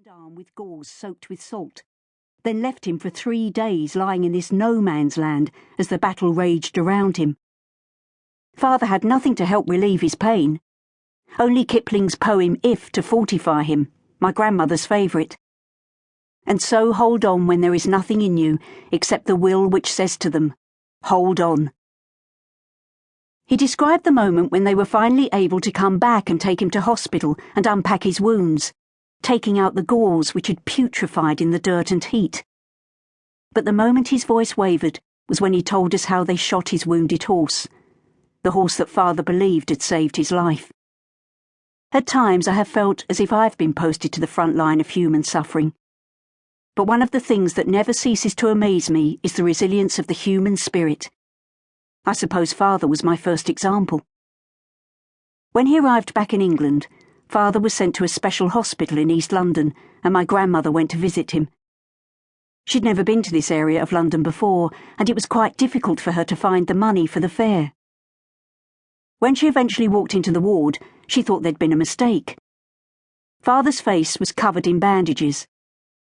arm with gauze soaked with salt, then left him for 3 days lying in this no-man's land as the battle raged around him. Father had nothing to help relieve his pain. Only Kipling's poem If to fortify him, my grandmother's favourite. And so hold on when there is nothing in you except the will which says to them, hold on. He described the moment when they were finally able to come back and take him to hospital and unpack his wounds, taking out the gauze which had putrefied in the dirt and heat. But the moment his voice wavered was when he told us how they shot his wounded horse, the horse that Father believed had saved his life. At times I have felt as if I've been posted to the front line of human suffering. But one of the things that never ceases to amaze me is the resilience of the human spirit. I suppose Father was my first example. When he arrived back in England, Father was sent to a special hospital in East London, and my grandmother went to visit him. She'd never been to this area of London before, and it was quite difficult for her to find the money for the fare. When she eventually walked into the ward, she thought there'd been a mistake. Father's face was covered in bandages,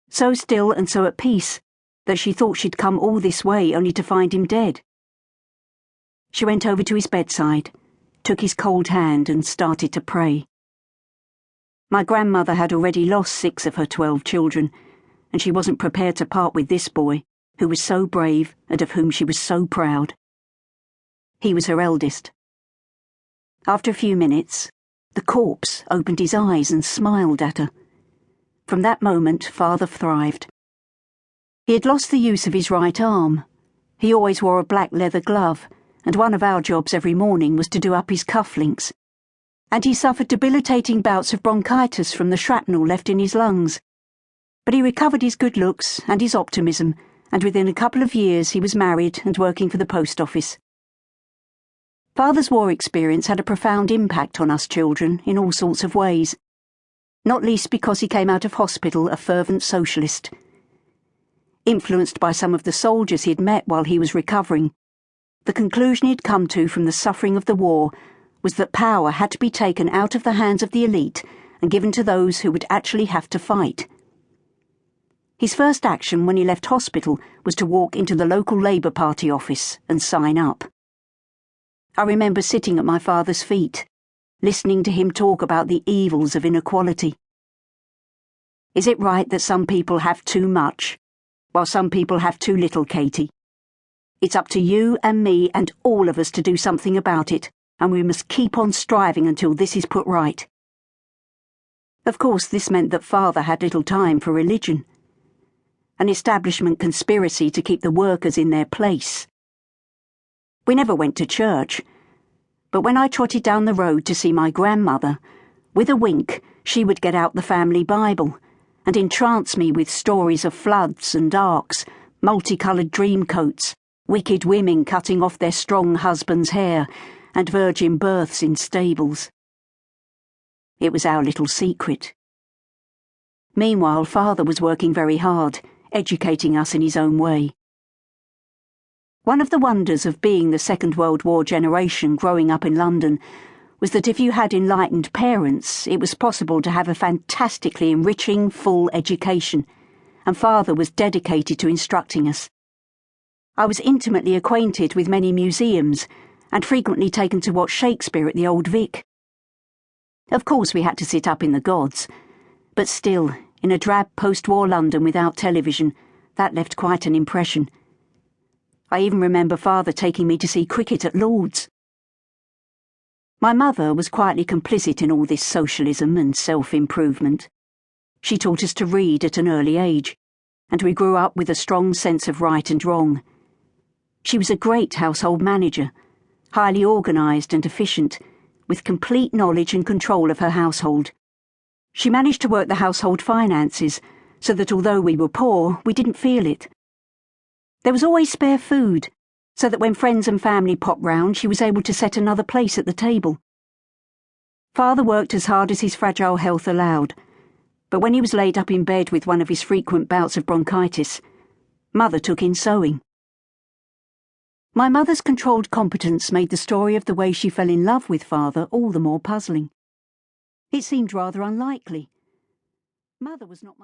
so still and so at peace that she thought she'd come all this way only to find him dead. She went over to his bedside, took his cold hand and started to pray. My grandmother had already lost 6 of her 12 children, and she wasn't prepared to part with this boy, who was so brave and of whom she was so proud. He was her eldest. After a few minutes, the corpse opened his eyes and smiled at her. From that moment, Father thrived. He had lost the use of his right arm. He always wore a black leather glove, and one of our jobs every morning was to do up his cufflinks. And he suffered debilitating bouts of bronchitis from the shrapnel left in his lungs. But he recovered his good looks and his optimism, and within a couple of years he was married and working for the post office. Father's war experience had a profound impact on us children in all sorts of ways, not least because he came out of hospital a fervent socialist. Influenced by some of the soldiers he had met while he was recovering, the conclusion he'd come to from the suffering of the war was that power had to be taken out of the hands of the elite and given to those who would actually have to fight. His first action when he left hospital was to walk into the local Labour Party office and sign up. I remember sitting at my father's feet, listening to him talk about the evils of inequality. Is it right that some people have too much, while some people have too little, Katie? It's up to you and me and all of us to do something about it, and we must keep on striving until this is put right. Of course, this meant that Father had little time for religion. An establishment conspiracy to keep the workers in their place. We never went to church, but when I trotted down the road to see my grandmother, with a wink she would get out the family Bible and entrance me with stories of floods and arks, multicoloured dreamcoats, wicked women cutting off their strong husbands' hair, and virgin births in stables. It was our little secret. Meanwhile, Father was working very hard, educating us in his own way. One of the wonders of being the Second World War generation growing up in London was that if you had enlightened parents, it was possible to have a fantastically enriching, full education, and Father was dedicated to instructing us. I was intimately acquainted with many museums, and frequently taken to watch Shakespeare at the Old Vic. Of course we had to sit up in the gods, but still, in a drab post-war London without television, that left quite an impression. I even remember Father taking me to see cricket at Lord's. My mother was quietly complicit in all this socialism and self-improvement. She taught us to read at an early age, and we grew up with a strong sense of right and wrong. She was a great household manager, highly organised and efficient, with complete knowledge and control of her household. She managed to work the household finances, so that although we were poor, we didn't feel it. There was always spare food, so that when friends and family popped round, she was able to set another place at the table. Father worked as hard as his fragile health allowed, but when he was laid up in bed with one of his frequent bouts of bronchitis, Mother took in sewing. My mother's controlled competence made the story of the way she fell in love with Father all the more puzzling. It seemed rather unlikely. Mother was not